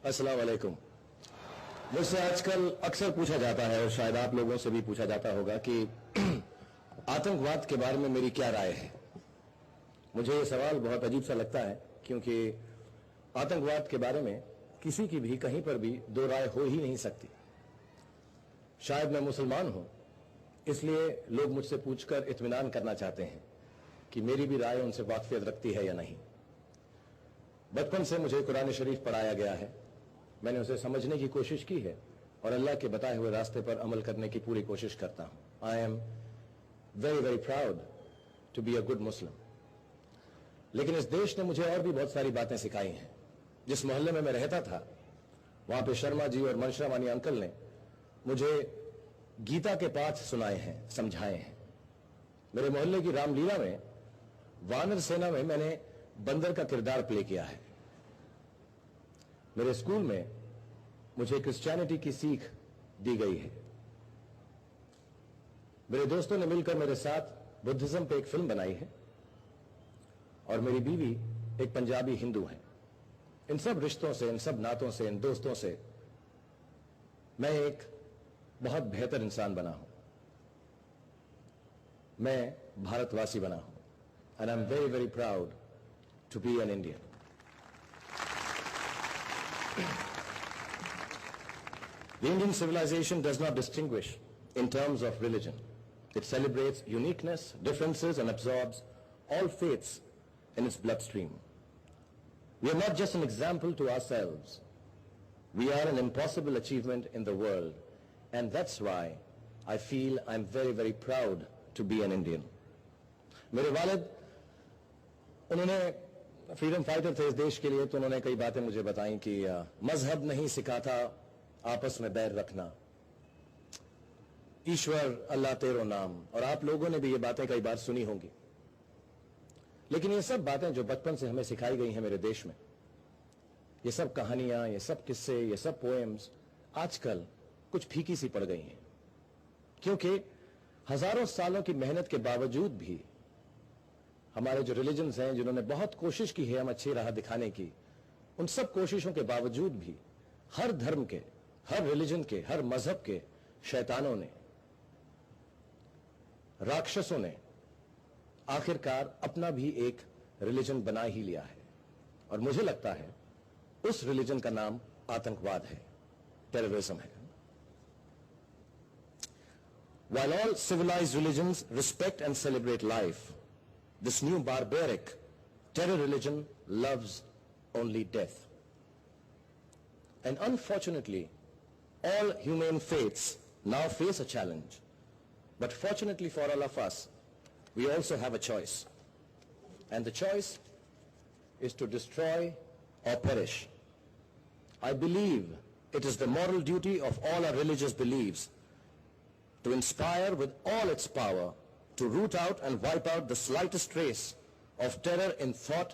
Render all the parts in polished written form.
अस्सलाम वालेकुम। मुझसे आजकल अक्सर पूछा जाता है और शायद आप लोगों से भी पूछा जाता होगा कि आतंकवाद के बारे में मेरी क्या राय है। मुझे ये सवाल बहुत अजीब सा लगता है क्योंकि आतंकवाद के बारे में किसी की भी कहीं पर भी दो राय हो ही नहीं सकती। शायद मैं मुसलमान हूं, इसलिए लोग मुझसे पूछकर इत्मीनान करना चाहते हैं कि मेरी भी राय उनसे वाकफियत रखती है या नहीं। बचपन से मुझे कुरान शरीफ पढ़ाया गया है, मैंने उसे समझने की कोशिश की है और अल्लाह के बताए हुए रास्ते पर अमल करने की पूरी कोशिश करता हूं। I am very very proud to be a good Muslim. लेकिन इस देश ने मुझे और भी बहुत सारी बातें सिखाई हैं। जिस मोहल्ले में मैं रहता था वहां पे शर्मा जी और मनशरा वानी अंकल ने मुझे गीता के पाठ सुनाए हैं, समझाए हैं। मेरे मोहल्ले की रामलीला में वानर सेना में मैंने बंदर का किरदार प्ले किया है। मेरे स्कूल में मुझे क्रिश्चियनिटी की सीख दी गई है। मेरे दोस्तों ने मिलकर मेरे साथ बुद्धिज्म पे एक फिल्म बनाई है और मेरी बीवी एक पंजाबी हिंदू है। इन सब रिश्तों से, इन सब नातों से, इन दोस्तों से मैं एक बहुत बेहतर इंसान बना हूं। मैं भारतवासी बना हूं and I am very very proud to be an Indian. The Indian civilization does not distinguish in terms of religion. It celebrates uniqueness, differences, and absorbs all faiths in its bloodstream. We are not just an example to ourselves. We are an impossible achievement in the world, and that's why I feel I'm very, very proud to be an Indian. मेरे वालिद उन्होंने freedom fighter थे इस देश के लिए, तो उन्होंने कई बातें मुझे बताई कि मजहब नहीं सिखाता आपस में बैर रखना, ईश्वर अल्लाह तेरो नाम, और आप लोगों ने भी ये बातें कई बार सुनी होंगी। लेकिन ये सब बातें जो बचपन से हमें सिखाई गई हैं मेरे देश में, ये सब कहानियां, ये सब किस्से, ये सब पोएम्स आजकल कुछ फीकी सी पड़ गई हैं, क्योंकि हजारों सालों की मेहनत के बावजूद भी हमारे जो रिलीजन्स हैं, जिन्होंने बहुत कोशिश की है हम अच्छी राह दिखाने की, उन सब कोशिशों के बावजूद भी हर धर्म के, हर रिलीजन के, हर मजहब के शैतानों ने, राक्षसों ने आखिरकार अपना भी एक रिलीजन बना ही लिया है। और मुझे लगता है उस रिलीजन का नाम आतंकवाद है, टेररिज्म है। While all civilized religions respect and celebrate life, this new barbaric terror religion loves only death. And unfortunately, all humane faiths now face a challenge. But fortunately for all of us, we also have a choice. And the choice is to destroy or perish. I believe it is the moral duty of all our religious beliefs to inspire with all its power to root out and wipe out the slightest trace of terror in thought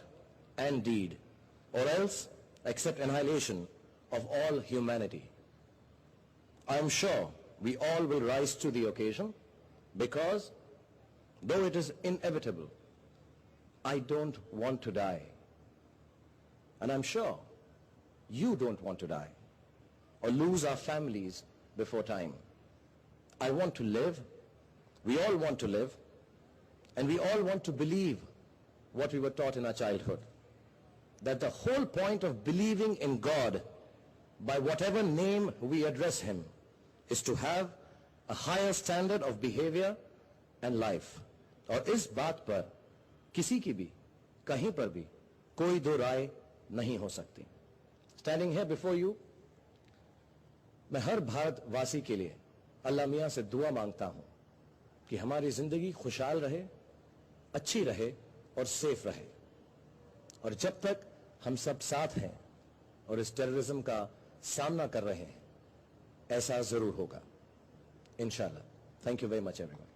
and deed, or else accept annihilation of all humanity. I am sure we all will rise to the occasion, because though it is inevitable, I don't want to die. And I'm sure you don't want to die or lose our families before time. I want to live, we all want to live, and we all want to believe what we were taught in our childhood, that the whole point of believing in God, by whatever name we address him, is to have a higher standard of behavior and life. और इस बात पर किसी की भी कहीं पर भी कोई दो राय नहीं हो सकती। Standing here before you, मैं हर भारतवासी के लिए अल्लाह मियां से दुआ मांगता हूं कि हमारी जिंदगी खुशहाल रहे, अच्छी रहे और सेफ रहे। और जब तक हम सब साथ हैं और इस टेररिज्म का सामना कर रहे हैं, ऐसा जरूर होगा इंशाल्लाह। Thank you very much everyone.